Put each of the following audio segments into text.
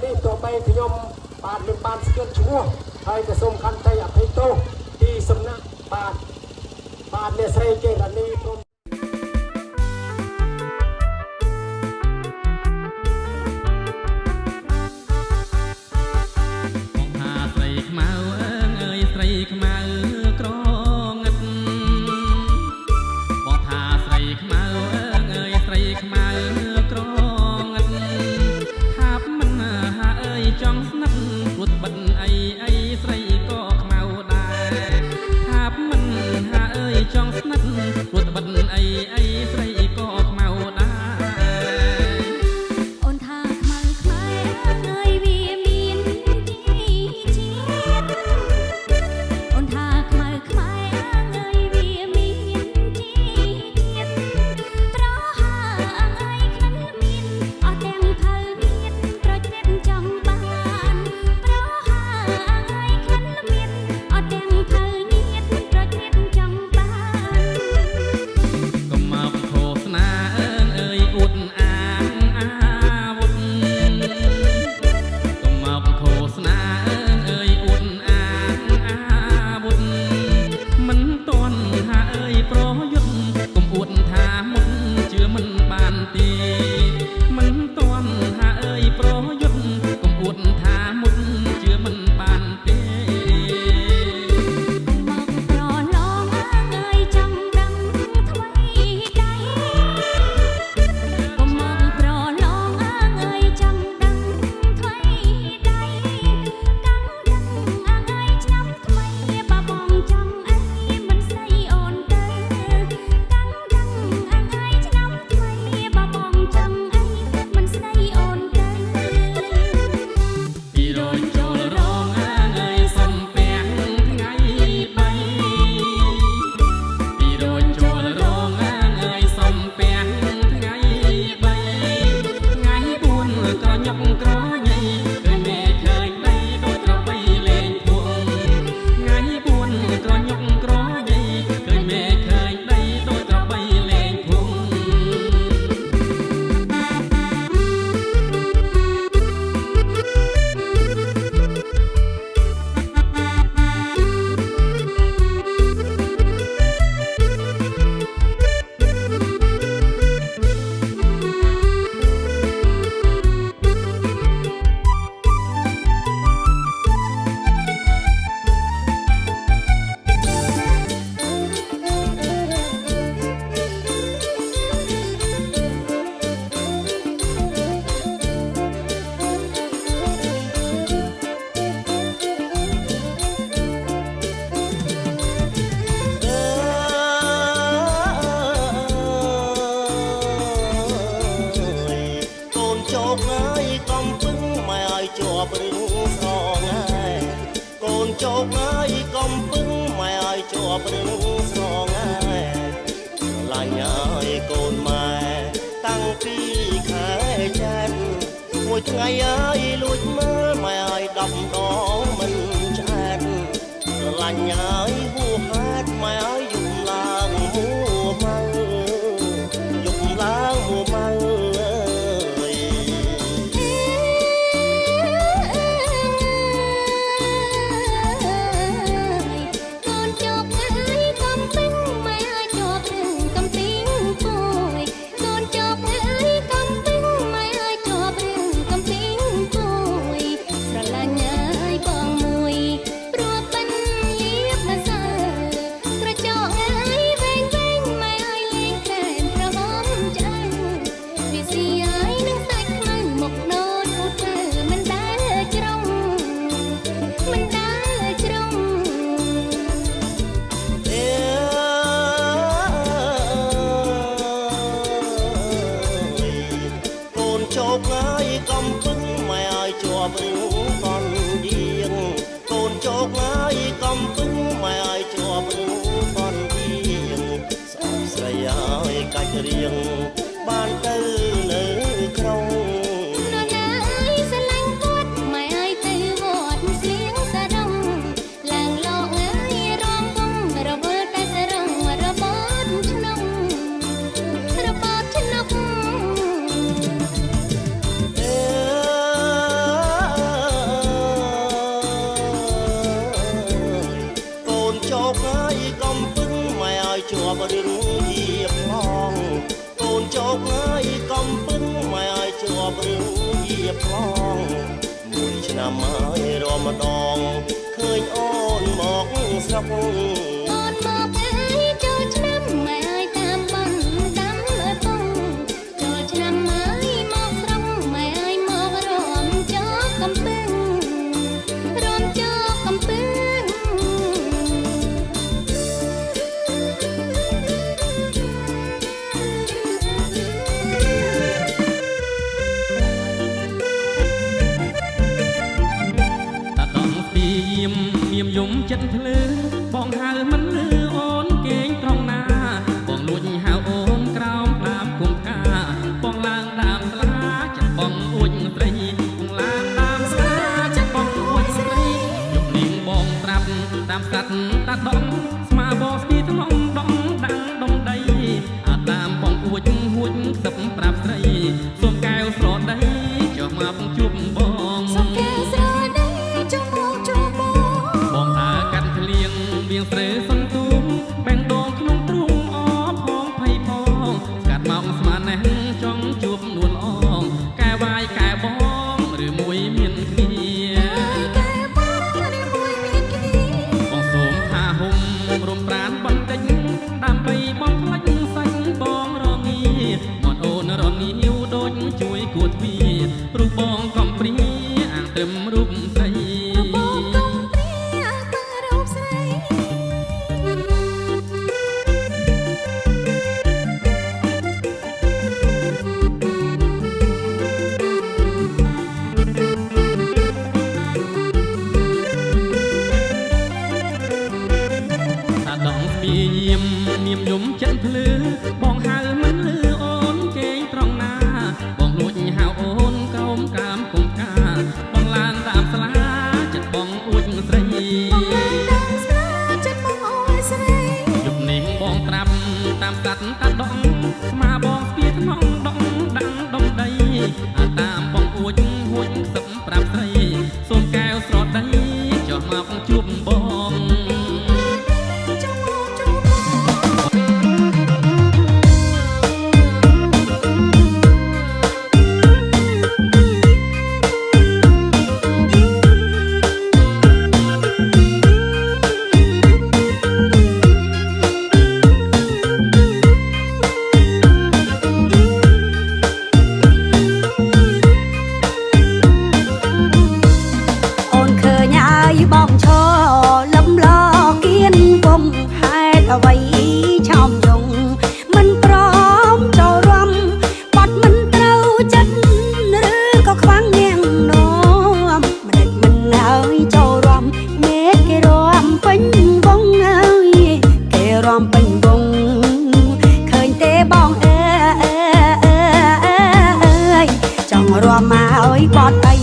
នេះទោះបីខ្ញុំបាទនឹងបានស្គាល់ឈ្មោះហើយក៏សូមខន្តីអភ័យទោសពីសំណាក់បាទអ្នកស្រីកេរ៉ានីព្រមជោគហើយកុំពឹងម៉ែឲ្យជាប់រឿងស្រងាលាញ់ហើយកូនម៉ែតាំងពីខែចែនមួយថ្ងៃហើយលួចមើលម៉ែឲ្យ10ដងមិនឆ្អែតលាញ់ហើយហួហេតុម៉ែឲ្យយំឡើងមួម៉ៅយំឡើងមួម៉ៅ บคล้องមួយឆ្នាំហើយរំដងឃើញអូនមកស្រុកអូនមកអើយចូលឆ្នាំម៉ែអើយតាមបងតាមមើលពងចូលឆ្នាំហើយមកស្រុកម៉ែអើយមករំចោលកំពឹងរំចោលកំពឹងមានយំចិត្តភ្លើបងហៅមិនលឺអូនគេងត្រង់ណាបងលួចហៅអូនក្រោមដើមគុំផ្កាបងឡើងដើមស្លាចិត្តបងអួចស្រីបងឡើងដើមស្លាចិត្តបងអួចស្រីយប់នាងបងត្រាប់តាមកាត់តាដងស្មាបងស្ពីថ្នមដងដាំងដុំដីអាតាមបងអួចហួចខ្សឹបប្រាប់ស្រីសូមកែវស្រដីចុះមកជួបបងសូមកែវស្រដីចុះមកជួបបងថាកាត់លៀងបៀងព្រឺសន្ទុំបែងដងក្នុងទ្រូងអផងភ័យផងស្កាត់មកស្មានណែចង់ជួបនួនអងកែវាយកែបងឬមួយមានគ្នាបងសូមថាហុំរំប្រានបន្តិចដើម្បីបងផ្លាច់សាច់បងរងាមកអូនរងាវដូចជួយគួតវារូបបងកំព្រាអាងត្រឹមរូបស្រីមានយំចិត្តភ្លឺបងហៅមិនលឺអូនគេងត្រង់ណាបងលួចហៅអូនក្រោមកាមគុំកាបងឡើងតាមស្លាចិត្តបងអួចស្រីយប់នេះបងត្រាប់តាមកាត់តាដងស្មាបងស្ពីថ្នងដងដាំងដុំដីអាតាមបងអួចហួចខ្សឹបប្រាប់ស្រីសូមកែវស្រដីចុះមកជួបបងបងឈរលំលគៀនពុំហេតុអ្វីឆោមយងមិនព្រមចូលរំបាត់មិនត្រូវចិត្តឬក៏ខ្វាំងនាងនោមមិនដេចមិនហើយចូលរំមេគេរំពេញវងហើយគេរំពេញវងឃើញទេបងអើយចង់រំមកឲ្យបត់អី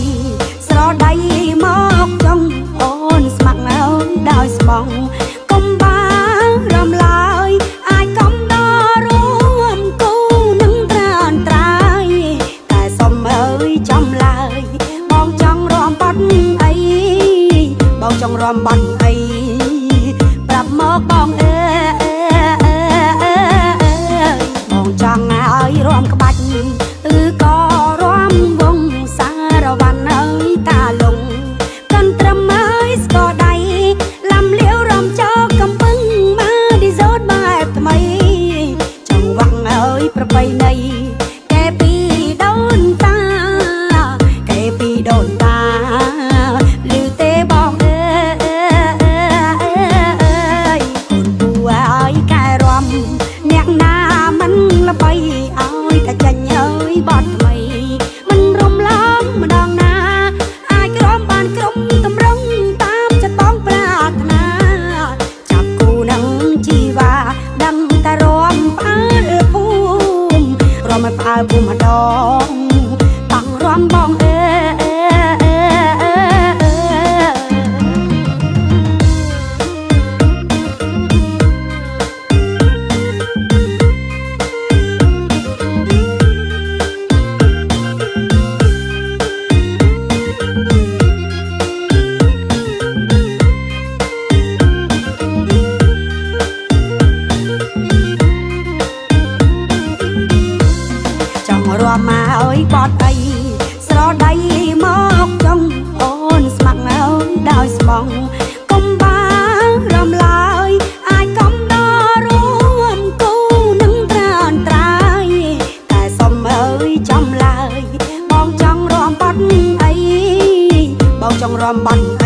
ស្រដីមកចង់ស្ម័គ្រហើយដោយស្មងកុំបានរំឡើយអាចកំដររួមគូនឹងត្រានត្រាយតែសុំអើយចំឡើយបងចង់រំបាត់អីបងចង់រំបាត់អីប្រាប់មកបងអើបងចង់ឲ្យរំក្បាច់ឬក៏រំវងសារវ៉ាន់អើយតាលងស្គរដៃលំលាវរំចោលកំពឹងមកឌីសូតបែបថ្មីចង់វាំងអើយប្របីណីកែពីដូនតាកែពីដូនតាឮទេបងអើយ ដៃមកចង់អូនស្ម័គ្រនៅដោយស្មងកុំបារំឡើយអាចកំដររួមគូនឹងត្រានត្រាយតែសុំអើយចំឡើយបងចង់រំបាត់អីបងចង់រំបាត់